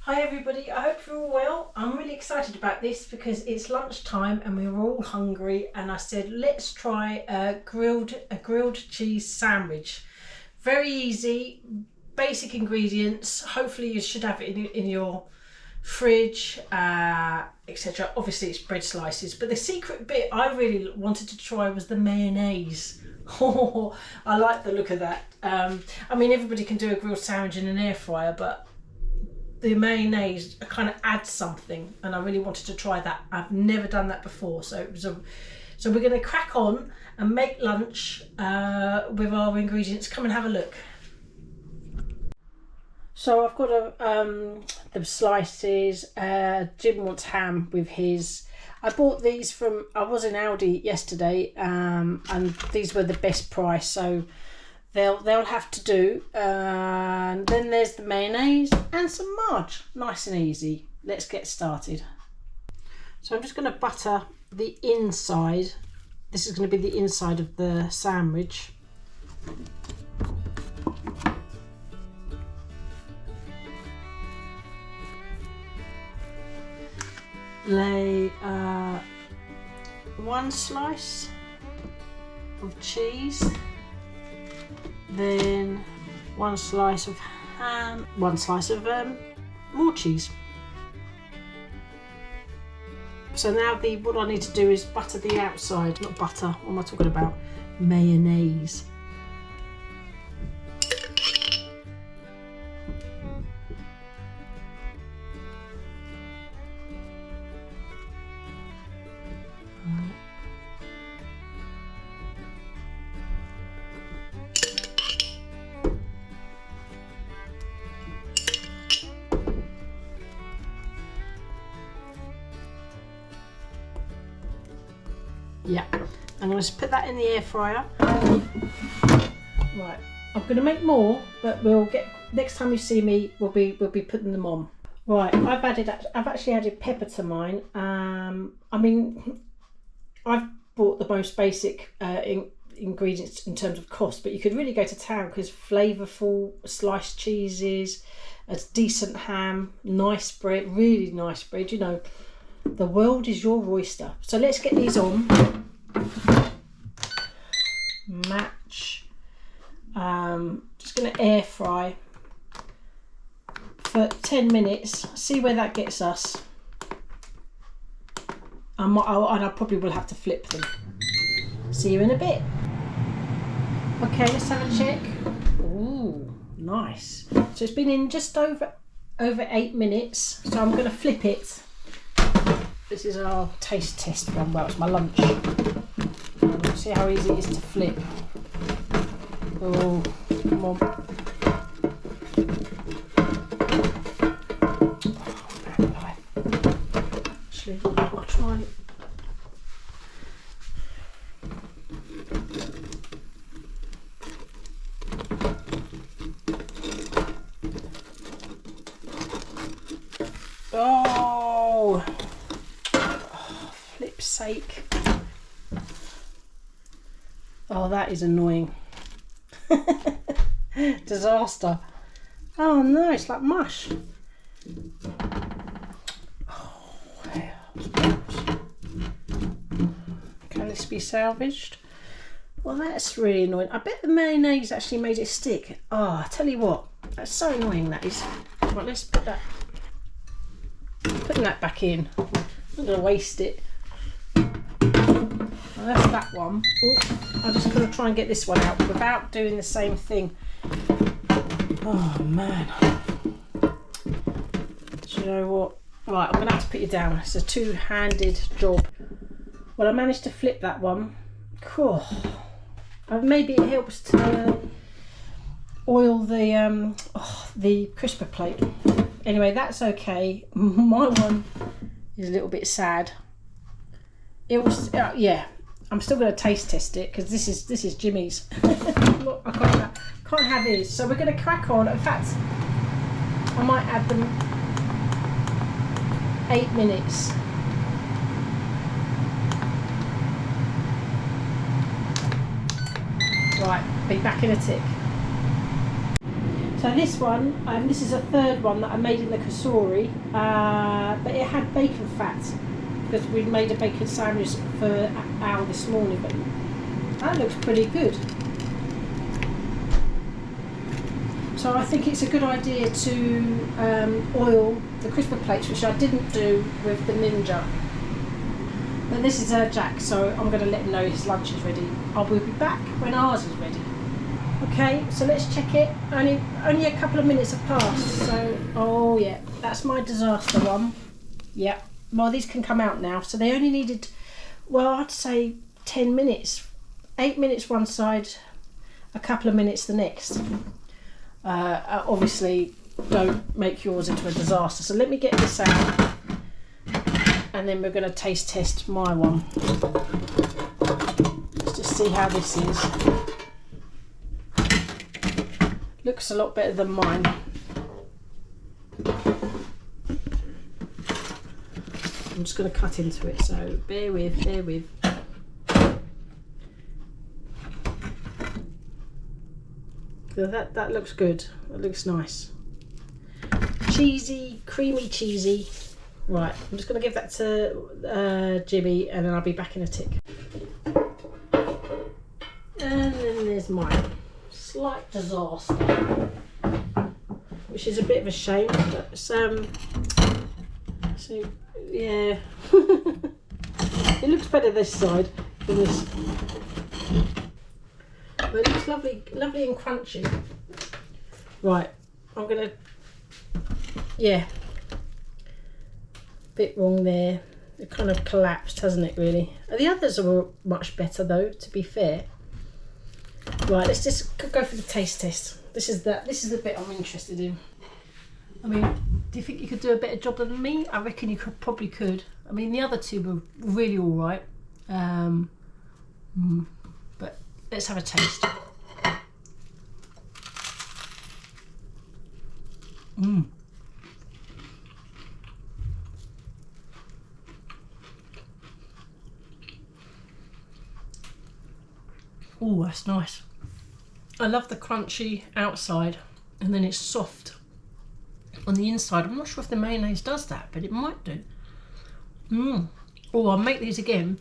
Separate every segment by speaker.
Speaker 1: Hi everybody, I hope you're all well. I'm really excited about this because it's lunchtime and we were all hungry, and I said let's try a grilled cheese sandwich. Very easy, basic ingredients. Hopefully you should have it in your fridge, etc. Obviously it's bread slices, but the secret bit I really wanted to try was the mayonnaise. Oh, I like the look of that. I mean, everybody can do a grilled sandwich in an air fryer, but the mayonnaise kind of adds something, and I really wanted to try that. I've never done that before, so so we're going to crack on and make lunch with our ingredients. Come and have a look. So I've got the slices. Jim wants ham with his. I bought these from, I was in Aldi yesterday, and these were the best price, so they'll have to do. And then there's the mayonnaise and some margarine. Nice and easy. Let's get started. So I'm just going to butter the inside. This is going to be the inside of the sandwich. Lay one slice of cheese, then one slice of ham, one slice of more cheese. So now what I need to do is butter the outside, not butter, what am I talking about? Mayonnaise. Yeah, I'm going to put that in the air fryer. Right, I'm going to make more, but we'll get, next time you see me, we'll be putting them on. Right, I've actually added pepper to mine. I mean, I've bought the most basic ingredients in terms of cost, but you could really go to town because flavourful sliced cheeses, a decent ham, nice bread, really nice bread, you know. The world is your oyster. So let's get these on. Match. Just going to air fry for 10 minutes. See where that gets us. And I probably will have to flip them. See you in a bit. Okay, let's have a check. Ooh, nice. So it's been in just over 8 minutes. So I'm going to flip it. This is our taste test one. Well, it's my lunch. See how easy it is to flip. Oh, come on. Actually, I'll try. Oh! Flip's sake. Oh, that is annoying. Disaster. Oh no, it's like mush. Oh, can this be salvaged? Well, that's really annoying. I bet the mayonnaise actually made it stick. Oh, I tell you what, that's so annoying, that is. Right, let's putting that back in. I'm not going to waste it. Well, that's that one. Oh, I'm just going to try and get this one out without doing the same thing. Oh man. Do you know what? Right, I'm going to have to put you down. It's a two-handed job. Well, I managed to flip that one. Cool. Maybe it helps to oil the crisper plate. Anyway, that's okay. My one is a little bit sad. It was, yeah. I'm still going to taste test it because this is Jimmy's. Look, I can't have his. So we're going to crack on. In fact, I might add them 8 minutes. Right, be back in a tick. So this one, this is a third one that I made in the Cosori, but it had bacon fat because we made a bacon sandwich for Al this morning, but that looks pretty good. So I think it's a good idea to oil the crisper plates, which I didn't do with the Ninja. But this is Jack, so I'm going to let him know his lunch is ready. I will be back when ours is ready. Okay, so let's check it. Only a couple of minutes have passed. So, oh yeah, that's my disaster one. Yeah, well these can come out now. So they only needed, well I'd say 10 minutes. 8 minutes one side, a couple of minutes the next. Obviously don't make yours into a disaster. So let me get this out and then we're going to taste test my one. Let's just see how this is. Looks a lot better than mine. I'm just going to cut into it, so bear with, bear with. That looks good. That looks nice. Cheesy, creamy cheesy. Right, I'm just going to give that to Jimmy and then I'll be back in a tick. And then there's mine. Slight disaster, which is a bit of a shame, but so yeah. It looks better this side than this, but it looks lovely and crunchy. Right, I'm gonna, yeah, bit wrong there. It kind of collapsed, hasn't it, really? The others are much better though, to be fair. Right, let's just go for the taste test. This is the bit I'm interested in. I mean, do you think you could do a better job than me? I reckon you probably could. I mean, the other two were really all right. But let's have a taste. Oh, that's nice. I love the crunchy outside and then it's soft on the inside. I'm not sure if the mayonnaise does that, but it might do. Oh, I'll make these again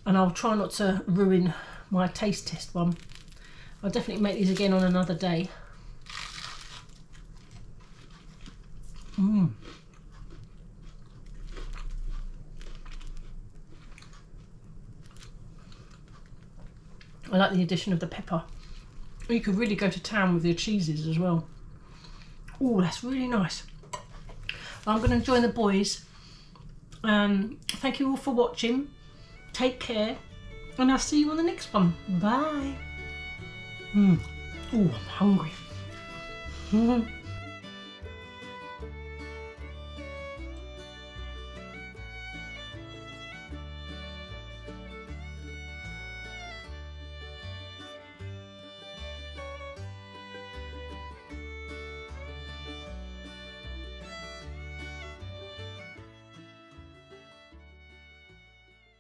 Speaker 1: and I'll try not to ruin my taste test one. I'll definitely make these again on another day. I like the addition of the pepper. You could really go to town with your cheeses as well. Oh, that's really nice. I'm going to join the boys. Thank you all for watching. Take care. And I'll see you on the next one. Bye. Oh, I'm hungry.